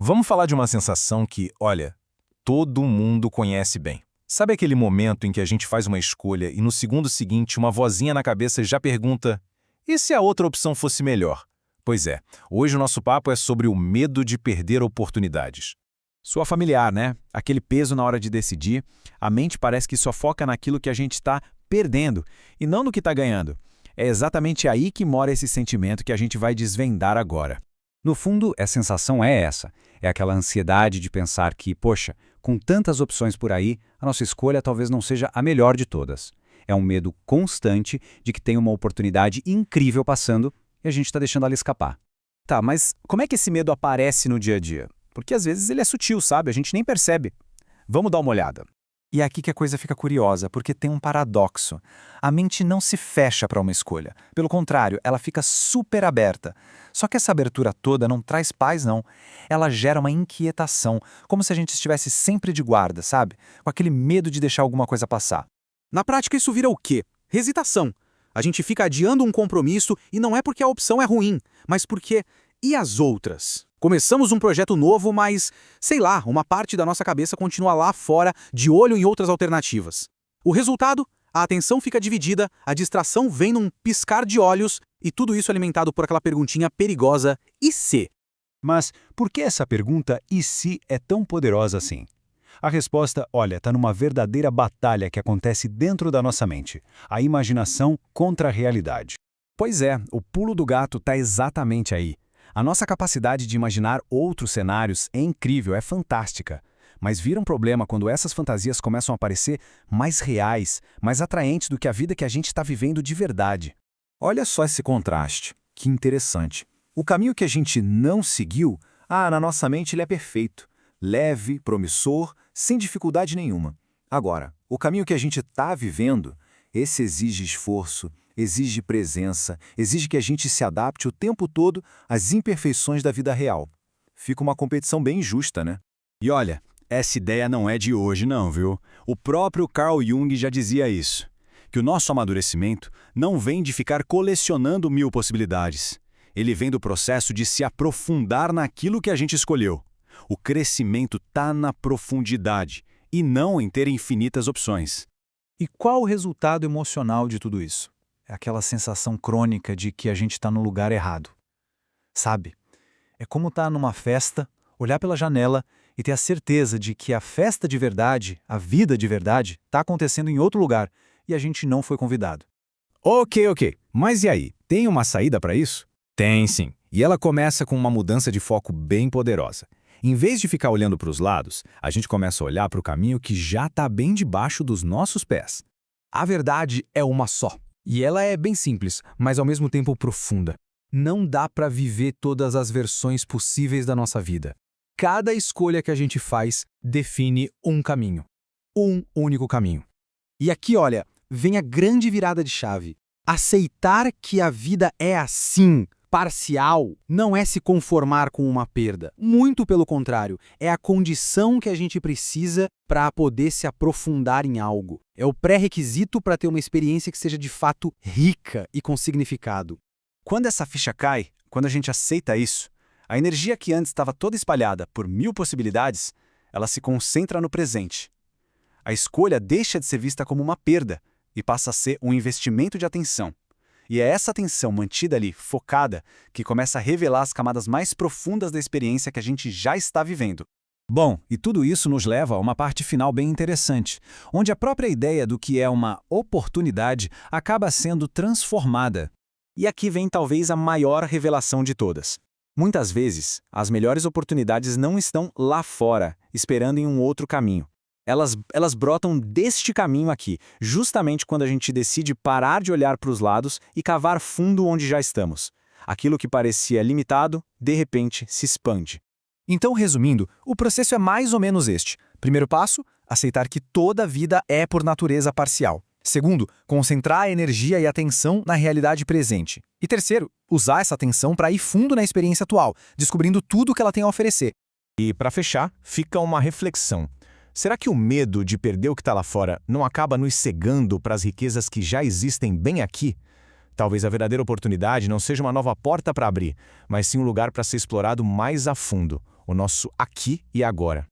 Vamos falar de uma sensação que, olha, todo mundo conhece bem. Sabe aquele momento em que a gente faz uma escolha e no segundo seguinte uma vozinha na cabeça já pergunta: e se a outra opção fosse melhor? Pois é, hoje o nosso papo é sobre o medo de perder oportunidades. Soa familiar, né? Aquele peso na hora de decidir. A mente parece que só foca naquilo que a gente está perdendo e não no que está ganhando. É exatamente aí que mora esse sentimento que a gente vai desvendar agora. No fundo, a sensação é essa. É aquela ansiedade de pensar que, poxa, com tantas opções por aí, a nossa escolha talvez não seja a melhor de todas. É um medo constante de que tem uma oportunidade incrível passando e a gente está deixando ela escapar. Tá, mas como é que esse medo aparece no dia a dia? Porque às vezes ele é sutil, sabe? A gente nem percebe. Vamos dar uma olhada. E é aqui que a coisa fica curiosa, porque tem um paradoxo. A mente não se fecha para uma escolha. Pelo contrário, ela fica super aberta. Só que essa abertura toda não traz paz, não. Ela gera uma inquietação, como se a gente estivesse sempre de guarda, sabe? Com aquele medo de deixar alguma coisa passar. Na prática, isso vira o quê? Hesitação. A gente fica adiando um compromisso e não é porque a opção é ruim, mas porque... E as outras? Começamos um projeto novo, mas, sei lá, uma parte da nossa cabeça continua lá fora, de olho em outras alternativas. O resultado? A atenção fica dividida, a distração vem num piscar de olhos e tudo isso alimentado por aquela perguntinha perigosa: e se? Mas por que essa pergunta "e se" é tão poderosa assim? A resposta, olha, está numa verdadeira batalha que acontece dentro da nossa mente. A imaginação contra a realidade. Pois é, o pulo do gato está exatamente aí. A nossa capacidade de imaginar outros cenários é incrível, é fantástica. Mas vira um problema quando essas fantasias começam a parecer mais reais, mais atraentes do que a vida que a gente está vivendo de verdade. Olha só esse contraste. Que interessante. O caminho que a gente não seguiu, na nossa mente ele é perfeito. Leve, promissor, sem dificuldade nenhuma. Agora, o caminho que a gente está vivendo, esse exige esforço, exige presença, exige que a gente se adapte o tempo todo às imperfeições da vida real. Fica uma competição bem injusta, né? E olha, essa ideia não é de hoje não, viu? O próprio Carl Jung já dizia isso, que o nosso amadurecimento não vem de ficar colecionando 1000 possibilidades. Ele vem do processo de se aprofundar naquilo que a gente escolheu. O crescimento está na profundidade e não em ter infinitas opções. E qual o resultado emocional de tudo isso? É aquela sensação crônica de que a gente está no lugar errado. Sabe? É como estar numa festa, olhar pela janela e ter a certeza de que a festa de verdade, a vida de verdade, está acontecendo em outro lugar e a gente não foi convidado. Ok. Mas e aí? Tem uma saída para isso? Tem sim, e ela começa com uma mudança de foco bem poderosa. Em vez de ficar olhando para os lados, a gente começa a olhar para o caminho que já está bem debaixo dos nossos pés. A verdade é uma só. E ela é bem simples, mas ao mesmo tempo profunda. Não dá para viver todas as versões possíveis da nossa vida. Cada escolha que a gente faz define um caminho. Um único caminho. E aqui, olha, vem a grande virada de chave. Aceitar que a vida é assim, parcial, não é se conformar com uma perda. Muito pelo contrário, é a condição que a gente precisa para poder se aprofundar em algo. É o pré-requisito para ter uma experiência que seja de fato rica e com significado. Quando essa ficha cai, quando a gente aceita isso, a energia que antes estava toda espalhada por 1000 possibilidades, ela se concentra no presente. A escolha deixa de ser vista como uma perda e passa a ser um investimento de atenção. E é essa atenção mantida ali, focada, que começa a revelar as camadas mais profundas da experiência que a gente já está vivendo. Bom, e tudo isso nos leva a uma parte final bem interessante, onde a própria ideia do que é uma oportunidade acaba sendo transformada. E aqui vem talvez a maior revelação de todas. Muitas vezes, as melhores oportunidades não estão lá fora, esperando em um outro caminho. Elas brotam deste caminho aqui, justamente quando a gente decide parar de olhar para os lados e cavar fundo onde já estamos. Aquilo que parecia limitado, de repente, se expande. Então, resumindo, o processo é mais ou menos este. Primeiro passo, aceitar que toda a vida é por natureza parcial. Segundo, concentrar a energia e a atenção na realidade presente. E terceiro, usar essa atenção para ir fundo na experiência atual, descobrindo tudo o que ela tem a oferecer. E, para fechar, fica uma reflexão. Será que o medo de perder o que está lá fora não acaba nos cegando para as riquezas que já existem bem aqui? Talvez a verdadeira oportunidade não seja uma nova porta para abrir, mas sim um lugar para ser explorado mais a fundo, o nosso aqui e agora.